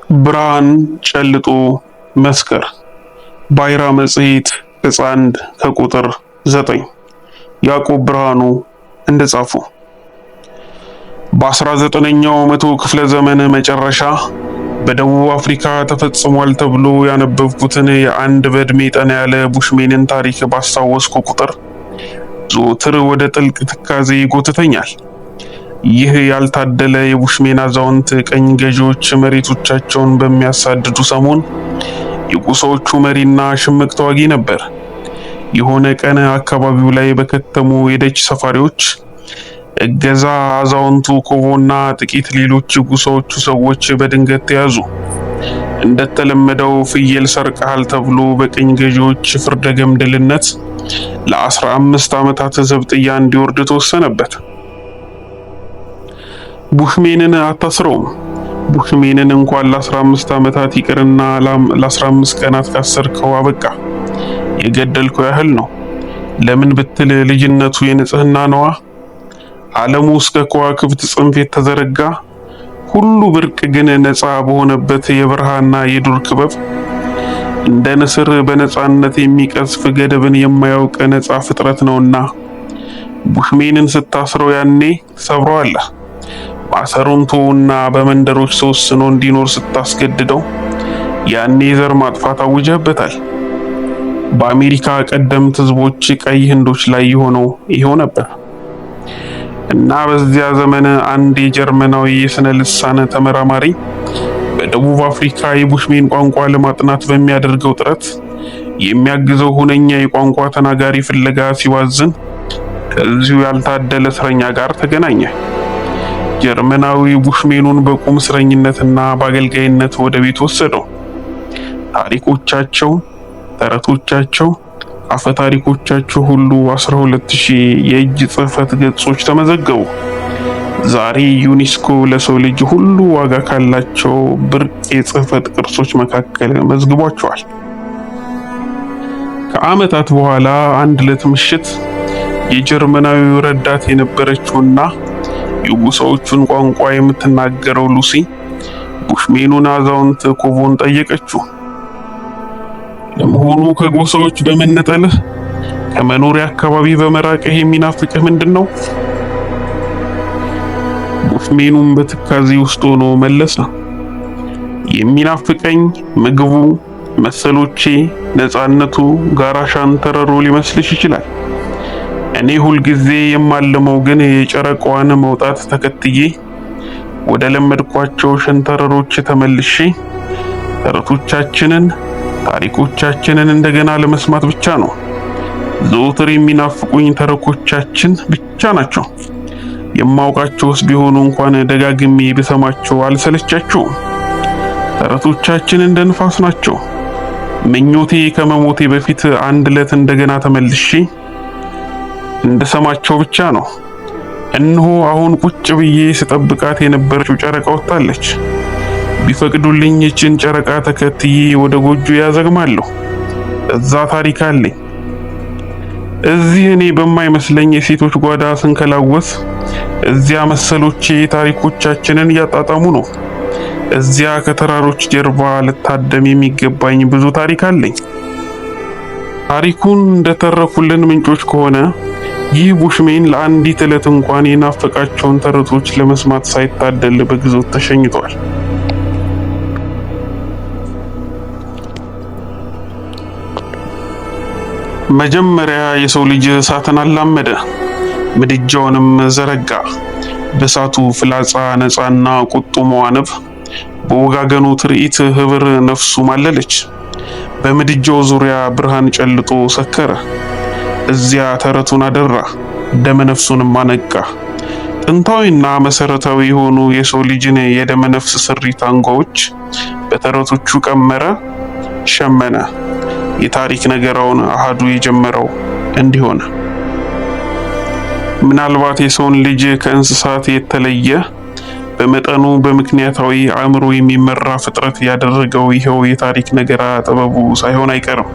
ብርሃን ጨልጦ መስከር ባይራ መጽሔት ገጽ 1 ከቁጥር 9 ያዕቆብ ብርሃኑ እንደጻፉ በ19ኛው መቶ ክፍለ ዘመን መጨረሻ በደቡብ አፍሪካ ተፈጽሟል ተብሎ ያነበብኩትን የአንድ በዕድሜ ጠና ያለ ቡሽሜንን ታሪክ ባስታወስኩ ቁጥር ዘወትር ወደ ጥልቅ ትካዜ ይጎትተኛል። ይህ ያልታደለ የቡሽሜን አዛውንት ቀኝ ገዢዎች መሬቶቻቸውን በሚያሳድዱ ሰሞን የጎሳዎቹ መሪና ሽምቅ ተዋጊ ነበር። የሆነ ቀን አካባቢው ላይ በከተሙ የደች ሰፋሪዎች እገዛ አዛውንቱ ኮቦና ጥቂት ሌሎች የጎሳዎቹ ሰዎች በድንገት ተያዙ። እንደተለመደው ፍየል ሰርቀሃል ተብሎ በቀኝ ገዢዎች ፍርደ ገምድልነት ለ15 ዓመታት ዘብጥያ እንዲወርድ ተወሰነበት። ቡሽሜንን አታስረውም። ቡሽሜንን እንኳን ለ15 ዓመታት ይቅርና ለ15 ቀናት ካሰርከው አበቃ። የገደልከው ያህል ነው። ለምን ብትል ልጅነቱ የንጽህና ነዋ። ዓለሙ እስከ ከዋክብት ጽንፍ የተዘረጋ ሁሉ ብርቅ ግን ነፃ በሆነበት የበረሃና የዱር ክበብ እንደ ንስር በነፃነት የሚቀዝፍ ገደብን የማያውቅ ነፃ ፍጥረት ነውና ቡሽሜንን ስታስረው ያኔ ሰብረዋለህ። ማሰሩን ተውና በመንደሮች ተወስኖ እንዲኖር ስታስገድደው ያኔ ዘር ማጥፋት አውጀህበታል። በአሜሪካ ቀደምት ህዝቦች ቀይ ህንዶች ላይ የሆነው ይሄው ነበር እና በዚያ ዘመን አንድ የጀርመናዊ የስነ ልሳን ተመራማሪ በደቡብ አፍሪካ የቡሽሜን ቋንቋ ለማጥናት በሚያደርገው ጥረት የሚያግዘው ሁነኛ የቋንቋ ተናጋሪ ፍለጋ ሲዋዝን ከዚሁ ያልታደለ እስረኛ ጋር ተገናኘ። ጀርመናዊ ቡሽሜኑን በቁም እስረኝነትና በአገልጋይነት ወደ ቤት ወሰደው። ታሪኮቻቸው፣ ተረቶቻቸው፣ አፈ ታሪኮቻቸው ሁሉ 12000 የእጅ ጽሕፈት ገጾች ተመዘገቡ። ዛሬ ዩኔስኮ ለሰው ልጅ ሁሉ ዋጋ ካላቸው ብርቅ የጽሕፈት ቅርሶች መካከል መዝግቧቸዋል። ከዓመታት በኋላ አንድ ዕለት ምሽት የጀርመናዊው ረዳት የነበረችውና የጎሳዎቹን ቋንቋ የምትናገረው ሉሲ ቡሽሜኑን አዛውንት ኮቦን ጠየቀችው። ለመሆኑ ከጎሳዎች በመነጠልህ ከመኖሪያ አካባቢ በመራቅህ የሚናፍቅህ ምንድን ነው? ቡሽሜኑም በትካዜ ውስጥ ሆኖ መለሰ። የሚናፍቀኝ ምግቡ፣ መሰሎቼ፣ ነፃነቱ፣ ጋራ ሸንተረሩ ሊመስልሽ ይችላል። እኔ ሁልጊዜ የማልመው ግን የጨረቃዋን መውጣት ተከትዬ ወደ ለመድኳቸው ሸንተረሮች ተመልሼ ተረቶቻችንን፣ ታሪኮቻችንን እንደገና ለመስማት ብቻ ነው። ዘወትር የሚናፍቁኝ ተረኮቻችን ብቻ ናቸው። የማውቃቸውስ ቢሆኑ እንኳን ደጋግሜ ብሰማቸው አልሰለቻቸውም። ተረቶቻችን እንደ ንፋስ ናቸው። ምኞቴ ከመሞቴ በፊት አንድ ዕለት እንደገና ተመልሼ እንደሰማቸው ብቻ ነው። እነሆ አሁን ቁጭ ብዬ ስጠብቃት የነበረችው ጨረቃ ወጣለች። ቢፈቅዱልኝ እችን ጨረቃ ተከትዬ ወደ ጎጆ ያዘግማለሁ። እዛ ታሪክ አለኝ። እዚህ እኔ በማይመስለኝ የሴቶች ጓዳ ስንከላወስ፣ እዚያ መሰሎቼ ታሪኮቻችንን እያጣጣሙ ነው። እዚያ ከተራሮች ጀርባ ልታደም የሚገባኝ ብዙ ታሪክ አለኝ። ታሪኩን እንደተረኩልን ምንጮች ከሆነ ይህ ቡሽሜን ለአንዲት ዕለት እንኳን የናፈቃቸውን ተረቶች ለመስማት ሳይታደል በግዞት ተሸኝቷል። መጀመሪያ የሰው ልጅ እሳትን አላመደ፣ ምድጃውንም ዘረጋ። በእሳቱ ፍላጻ ነፃና ቁጡ መዋነብ በወጋገኑ ትርኢት ህብር ነፍሱ ማለለች። በምድጃው ዙሪያ ብርሃን ጨልጦ ሰከረ። እዚያ ተረቱን አደራ፣ ደመ ነፍሱንም አነቃ። ጥንታዊና መሰረታዊ የሆኑ የሰው ልጅን የደመ ነፍስ ስሪት አንጓዎች በተረቶቹ ቀመረ፣ ሸመነ። የታሪክ ነገራውን አሃዱ የጀመረው እንዲሆነ ምናልባት የሰውን ልጅ ከእንስሳት የተለየ በመጠኑ በምክንያታዊ አእምሮ የሚመራ ፍጥረት ያደረገው ይኸው የታሪክ ነገራ ጥበቡ ሳይሆን አይቀርም።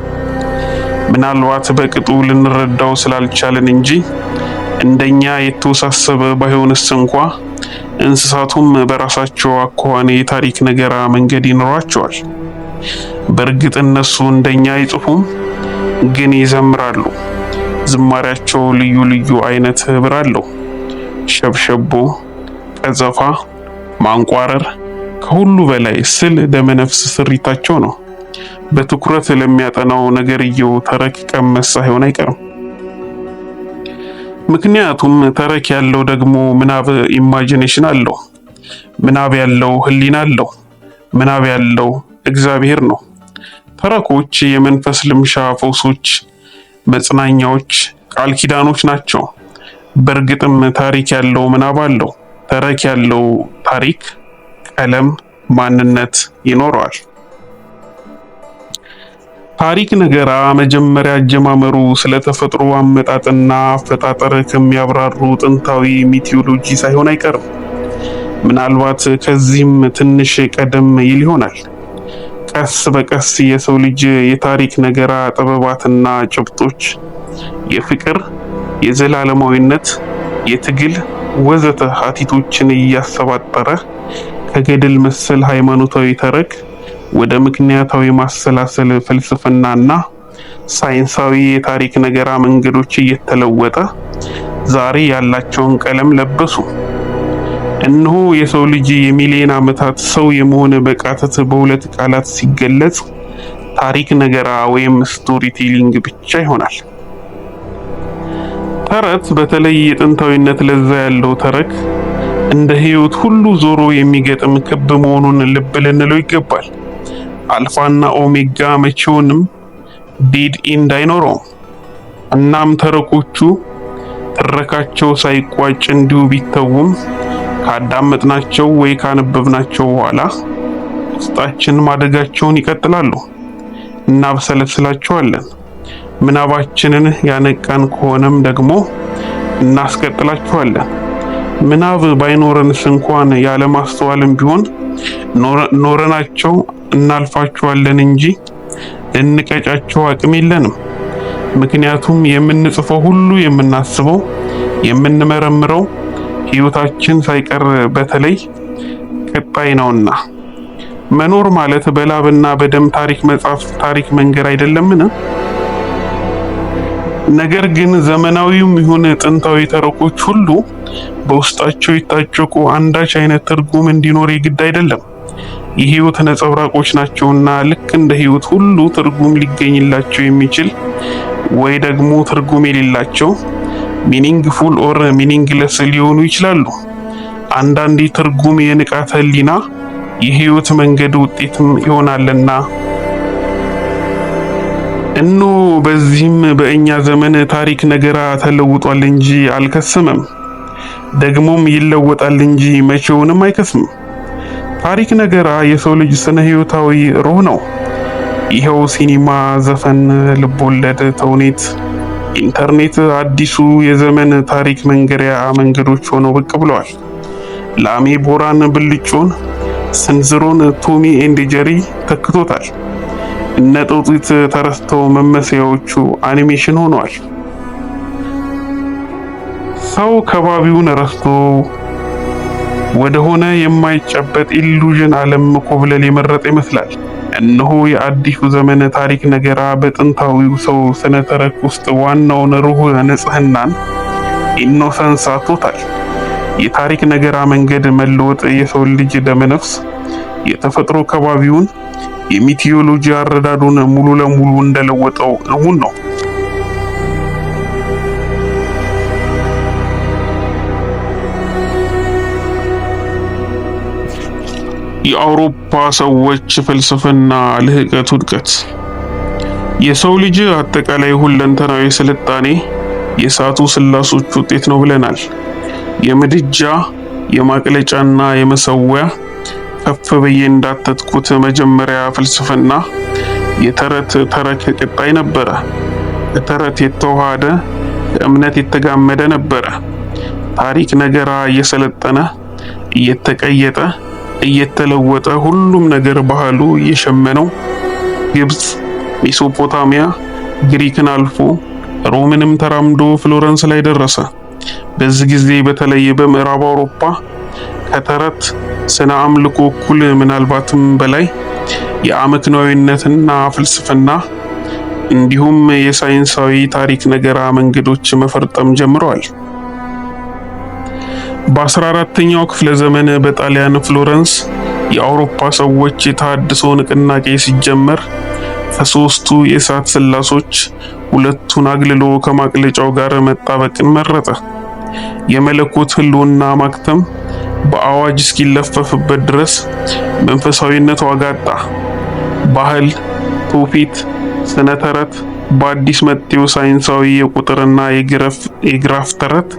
ምናልባት በቅጡ ልንረዳው ስላልቻለን እንጂ እንደኛ የተወሳሰበ ባይሆንስ እንኳ እንስሳቱም በራሳቸው አኳኋን የታሪክ ነገራ መንገድ ይኖራቸዋል። በእርግጥ እነሱ እንደኛ አይጽፉም፣ ግን ይዘምራሉ። ዝማሪያቸው ልዩ ልዩ አይነት ህብር አለው። ሸብሸቦ፣ ቀዘፋ፣ ማንቋረር፣ ከሁሉ በላይ ስል ደመነፍስ ስሪታቸው ነው። በትኩረት ለሚያጠናው ነገርየው ተረክ ቀመስ ሳይሆን አይቀርም። ምክንያቱም ተረክ ያለው ደግሞ ምናብ ኢማጂኔሽን አለው። ምናብ ያለው ህሊና አለው። ምናብ ያለው እግዚአብሔር ነው። ተረኮች የመንፈስ ልምሻ ፈውሶች፣ መጽናኛዎች፣ ቃል ኪዳኖች ናቸው። በእርግጥም ታሪክ ያለው ምናብ አለው። ተረክ ያለው ታሪክ፣ ቀለም፣ ማንነት ይኖረዋል። ታሪክ ነገራ መጀመሪያ አጀማመሩ ስለ ተፈጥሮ አመጣጥና አፈጣጠር ከሚያብራሩ ጥንታዊ ሚቲዮሎጂ ሳይሆን አይቀርም። ምናልባት ከዚህም ትንሽ ቀደም ይል ይሆናል። ቀስ በቀስ የሰው ልጅ የታሪክ ነገራ ጥበባትና ጭብጦች፣ የፍቅር፣ የዘላለማዊነት፣ የትግል ወዘተ ሀቲቶችን እያሰባጠረ ከገድል መሰል ሃይማኖታዊ ተረክ ወደ ምክንያታዊ ማሰላሰል ፍልስፍናና ሳይንሳዊ የታሪክ ነገራ መንገዶች እየተለወጠ ዛሬ ያላቸውን ቀለም ለበሱ። እነሆ የሰው ልጅ የሚሊዮን ዓመታት ሰው የመሆን በቃተት በሁለት ቃላት ሲገለጽ ታሪክ ነገራ ወይም ስቶሪ ቴሊንግ ብቻ ይሆናል። ተረት፣ በተለይ የጥንታዊነት ለዛ ያለው ተረክ እንደ ሕይወት ሁሉ ዞሮ የሚገጥም ክብ መሆኑን ልብ ልንለው ይገባል። አልፋና ኦሜጋ መቼውንም ዴድ ኢንድ አይኖረውም። እናም ተረኮቹ ትረካቸው ሳይቋጭ እንዲሁ ቢተውም ካዳመጥናቸው ወይ ካነበብናቸው በኋላ ውስጣችን ማደጋቸውን ይቀጥላሉ። እናብሰለስላቸዋለን። ምናባችንን ያነቃን ከሆነም ደግሞ እናስቀጥላቸዋለን። ምናብ ባይኖረንስ እንኳን ያለማስተዋልም ቢሆን ኖረናቸው እናልፋቸዋለን እንጂ ልንቀጫቸው አቅም የለንም። ምክንያቱም የምንጽፈው ሁሉ የምናስበው፣ የምንመረምረው ሕይወታችን ሳይቀር በተለይ ቀጣይ ነውና። መኖር ማለት በላብና በደም ታሪክ መጻፍ፣ ታሪክ መንገር አይደለምን? ነገር ግን ዘመናዊውም ይሁን ጥንታዊ ተረኮች ሁሉ በውስጣቸው የታጨቁ አንዳች አይነት ትርጉም እንዲኖር የግድ አይደለም። የህይወት ነጸብራቆች ናቸውና ልክ እንደ ህይወት ሁሉ ትርጉም ሊገኝላቸው የሚችል ወይ ደግሞ ትርጉም የሌላቸው ሚኒንግፉል ኦር ሚኒንግለስ ሊሆኑ ይችላሉ። አንዳንዴ ትርጉም የንቃተ ህሊና የህይወት መንገድ ውጤትም ይሆናልና። በዚህም በእኛ ዘመን ታሪክ ነገራ ተለውጧል እንጂ አልከሰመም። ደግሞም ይለወጣል እንጂ መቼውንም አይከስምም። ታሪክ ነገራ የሰው ልጅ ስነ ህይወታዊ ሩህ ነው። ይኸው ሲኒማ፣ ዘፈን፣ ልቦለድ፣ ተውኔት፣ ኢንተርኔት አዲሱ የዘመን ታሪክ መንገሪያ መንገዶች ሆነው ብቅ ብለዋል። ላሜ ቦራን ብልጮን፣ ስንዝሮን ቶሚ ኤንድ ጀሪ ተክቶታል። እነ ጦጢት ተረስተው መመሰያዎቹ አኒሜሽን ሆነዋል። ሰው ከባቢውን ረስቶ ወደሆነ የማይጨበጥ ኢሉዥን ዓለም ኮብለል የመረጠ ይመስላል። እነሆ የአዲሱ ዘመን ታሪክ ነገራ በጥንታዊው ሰው ስነ ተረክ ውስጥ ዋናውን ሩህ ንጽህናን ኢኖሰንስ አጥቶታል። የታሪክ ነገራ መንገድ መለወጥ የሰው ልጅ ደመነፍስ የተፈጥሮ ከባቢውን የሚቲዮሎጂ አረዳዱን ሙሉ ለሙሉ እንደለወጠው እሙን ነው። የአውሮፓ ሰዎች ፍልስፍና ልህቀት ውድቀት። የሰው ልጅ አጠቃላይ ሁለንተናዊ ስልጣኔ የእሳቱ ስላሶች ውጤት ነው ብለናል። የምድጃ የማቅለጫና የመሰዊያ ከፍ ብዬ እንዳተትኩት መጀመሪያ ፍልስፍና የተረት ተረክ ቅጣይ ነበረ። ከተረት የተዋሃደ ከእምነት የተጋመደ ነበረ። ታሪክ ነገራ እየሰለጠነ እየተቀየጠ እየተለወጠ ሁሉም ነገር ባህሉ እየሸመነው ግብጽ፣ ሜሶፖታሚያ፣ ግሪክን አልፎ ሮምንም ተራምዶ ፍሎረንስ ላይ ደረሰ። በዚህ ጊዜ በተለይ በምዕራብ አውሮፓ ከተረት ስነ አምልኮ እኩል ምናልባትም በላይ የአመክንዮዊነትና ፍልስፍና እንዲሁም የሳይንሳዊ ታሪክ ነገራ መንገዶች መፈርጠም ጀምረዋል። በ14ኛው ክፍለ ዘመን በጣሊያን ፍሎረንስ የአውሮፓ ሰዎች የተሃድሶ ንቅናቄ ሲጀመር ከሶስቱ የእሳት ስላሶች ሁለቱን አግልሎ ከማቅለጫው ጋር መጣበቅን መረጠ። የመለኮት ህልውና ማክተም በአዋጅ እስኪለፈፍበት ድረስ መንፈሳዊነት ዋጋ አጣ። ባህል፣ ትውፊት፣ ስነ ተረት በአዲስ መጤው ሳይንሳዊ የቁጥርና የግራፍ ተረት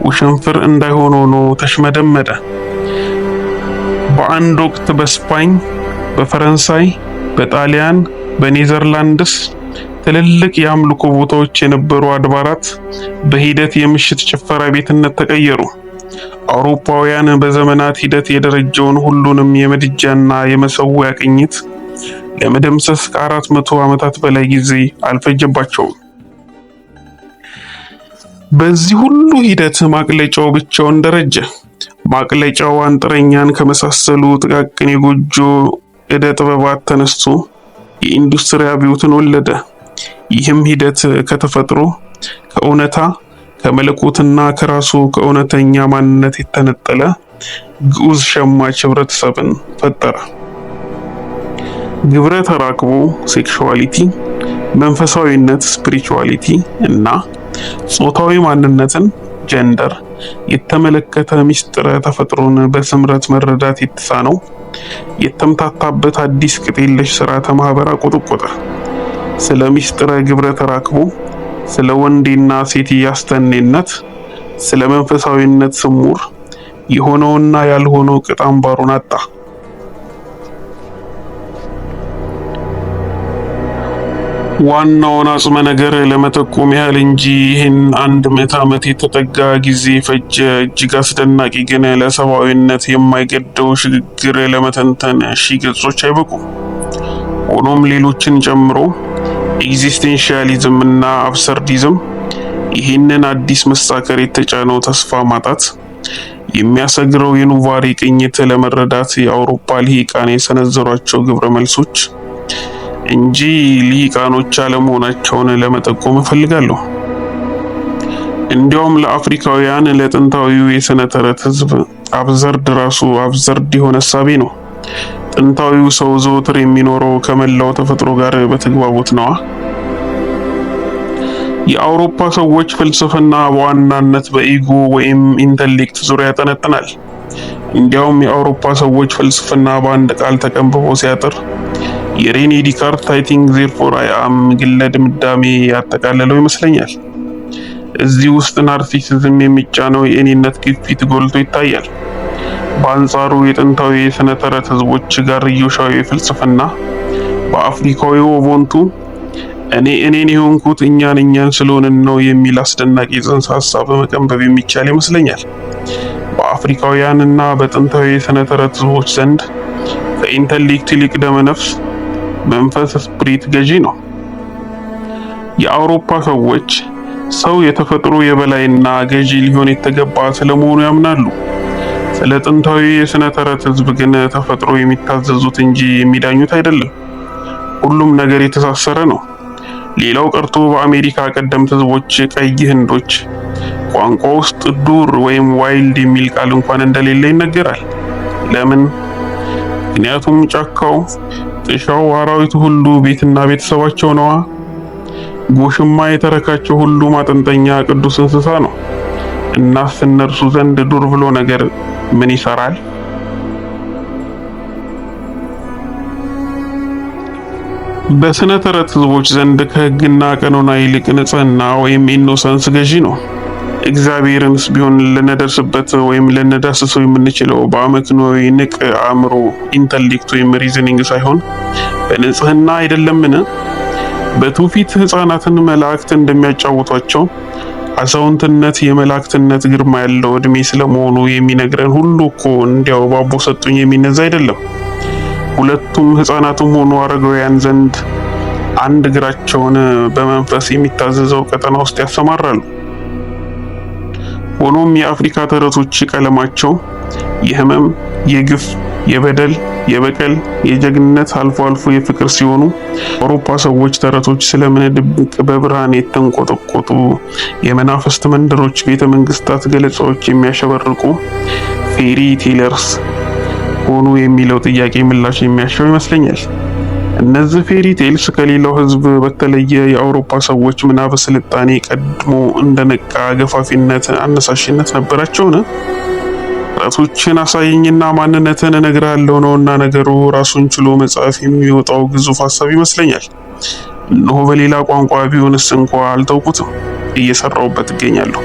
ውሽንፍር እንዳይሆን ሆኖ ተሽመደመደ። በአንድ ወቅት በስፓኝ፣ በፈረንሳይ፣ በጣሊያን፣ በኔዘርላንድስ ትልልቅ የአምልኮ ቦታዎች የነበሩ አድባራት በሂደት የምሽት ጭፈራ ቤትነት ተቀየሩ። አውሮፓውያን በዘመናት ሂደት የደረጀውን ሁሉንም የምድጃና የመሰዊያ ቅኝት ለመደምሰስ ከ400 ዓመታት በላይ ጊዜ አልፈጀባቸውም። በዚህ ሁሉ ሂደት ማቅለጫው ብቻውን ደረጀ። ማቅለጫው አንጥረኛን ከመሳሰሉ ጥቃቅን የጎጆ ዕደ ጥበባት ተነስቶ የኢንዱስትሪ አብዮትን ወለደ። ይህም ሂደት ከተፈጥሮ፣ ከእውነታ፣ ከመለኮትና ከራሱ ከእውነተኛ ማንነት የተነጠለ ግዑዝ ሸማች ህብረተሰብን ፈጠረ። ግብረ ተራክቦ ሴክሹዋሊቲ፣ መንፈሳዊነት ስፒሪቹዋሊቲ እና ጾታዊ ማንነትን ጀንደር የተመለከተ ሚስጥረ ተፈጥሮን በስምረት መረዳት የተሳነው የተምታታበት አዲስ ቅጥ የለሽ ስርዓተ ማህበር አቆጠቆጠ። ስለ ሚስጥረ ግብረ ተራክቦ፣ ስለ ወንዴና ሴት ያስተኔነት፣ ስለ መንፈሳዊነት ስሙር የሆነውና ያልሆነው ቅጥ አምባሩን አጣ። ዋናውን አጽመ ነገር ለመጠቆም ያህል እንጂ ይህን 100 ዓመት የተጠጋ ጊዜ ፈጀ እጅግ አስደናቂ ግን ለሰብአዊነት የማይገደው ሽግግር ለመተንተን 1000 ገጾች አይበቁም። ሆኖም ሌሎችን ጨምሮ ኤግዚስቴንሻሊዝም እና አብሰርዲዝም ይህንን አዲስ መሳከር የተጫነው ተስፋ ማጣት የሚያሰግረው የኑቫሪ ቅኝት ለመረዳት የአውሮፓ ልሂቃን የሰነዘሯቸው ግብረ መልሶች እንጂ ልሂቃኖች አለመሆናቸውን ለመጠቆም እፈልጋለሁ። እንዲያውም ለአፍሪካውያን ለጥንታዊው የስነ ተረት ህዝብ አብዘርድ ራሱ አብዘርድ የሆነ እሳቤ ነው። ጥንታዊው ሰው ዘወትር የሚኖረው ከመላው ተፈጥሮ ጋር በተግባቦት ነዋ። የአውሮፓ ሰዎች ፍልስፍና በዋናነት በኢጎ ወይም ኢንተሌክት ዙሪያ ያጠነጥናል። እንዲያውም የአውሮፓ ሰዎች ፍልስፍና በአንድ ቃል ተቀንብቦ ሲያጥር የሬኔ ዲካርት አይ ቲንክ ዜርፎር አይ አም ግለ ድምዳሜ ያጠቃለለው ይመስለኛል። እዚህ ውስጥ ናርሲሲዝም የሚጫነው የእኔነት ግፊት ጎልቶ ይታያል። በአንጻሩ የጥንታዊ የስነ ተረት ህዝቦች ጋርዮሻዊ ፍልስፍና በአፍሪካዊው ኦቦንቱ እኔን የሆንኩት እኛን ስለሆንን ነው የሚል አስደናቂ ጽንሰ ሐሳብ መቀንበብ የሚቻል ይመስለኛል። በአፍሪካውያንና በጥንታዊ የስነ ተረት ህዝቦች ዘንድ ከኢንተሌክት ይልቅ ደመ ነፍስ መንፈስ ስፕሪት ገዢ ነው። የአውሮፓ ሰዎች ሰው የተፈጥሮ የበላይና ገዢ ሊሆን የተገባ ስለመሆኑ ያምናሉ። ስለ ጥንታዊ የስነ ተረት ህዝብ ግን ተፈጥሮ የሚታዘዙት እንጂ የሚዳኙት አይደለም። ሁሉም ነገር የተሳሰረ ነው። ሌላው ቀርቶ በአሜሪካ ቀደምት ህዝቦች ቀይ ህንዶች ቋንቋ ውስጥ ዱር ወይም ዋይልድ የሚል ቃል እንኳን እንደሌለ ይነገራል። ለምን? ምክንያቱም ጫካው፣ ጥሻው፣ አራዊቱ ሁሉ ቤትና ቤተሰባቸው ነዋ። ጎሽማ የተረካቸው ሁሉ ማጠንጠኛ ቅዱስ እንስሳ ነው። እናስ እነርሱ ዘንድ ዱር ብሎ ነገር ምን ይሰራል? በስነ ተረት ህዝቦች ዘንድ ከህግና ቀኖና ይልቅ ንጽህና ወይም ኢኖሰንስ ገዢ ነው። እግዚአብሔርንስ ቢሆን ልንደርስበት ወይም ልንዳስሰው የምንችለው በአመክንዮዊ ንቅ አእምሮ ኢንተሌክት ወይም ሪዝኒንግ ሳይሆን በንጽህና አይደለምን? በትውፊት ህፃናትን መላእክት እንደሚያጫውቷቸው አዛውንትነት የመላእክትነት ግርማ ያለው እድሜ ስለመሆኑ የሚነግረን ሁሉ እኮ እንዲያው ባቦ ሰጡኝ የሚነዛ አይደለም። ሁለቱም ህፃናትም ሆኑ አረጋውያን ዘንድ አንድ እግራቸውን በመንፈስ የሚታዘዘው ቀጠና ውስጥ ያሰማራሉ። ሆኖም የአፍሪካ ተረቶች ቀለማቸው የህመም፣ የግፍ፣ የበደል፣ የበቀል፣ የጀግንነት አልፎ አልፎ የፍቅር ሲሆኑ አውሮፓ ሰዎች ተረቶች ስለምን ድብቅ በብርሃን የተንቆጠቆጡ የመናፍስት መንደሮች፣ ቤተ መንግስታት ገለጻዎች የሚያሸበርቁ ፌሪ ቴለርስ ሆኑ የሚለው ጥያቄ ምላሽ የሚያሻው ይመስለኛል። እነዚህ ፌሪ ቴልስ ከሌላው ህዝብ በተለየ የአውሮፓ ሰዎች ምናብ ስልጣኔ ቀድሞ እንደነቃ ገፋፊነት፣ አነሳሽነት ነበራቸውን? ራሶችን አሳየኝና ማንነትን እነግርሃለሁ ነውና ነገሩ ራሱን ችሎ መጽሐፍ የሚወጣው ግዙፍ ሀሳብ ይመስለኛል። እነሆ በሌላ ቋንቋ ቢሆንስ እንኳ አልተውኩትም፣ እየሰራውበት እገኛለሁ።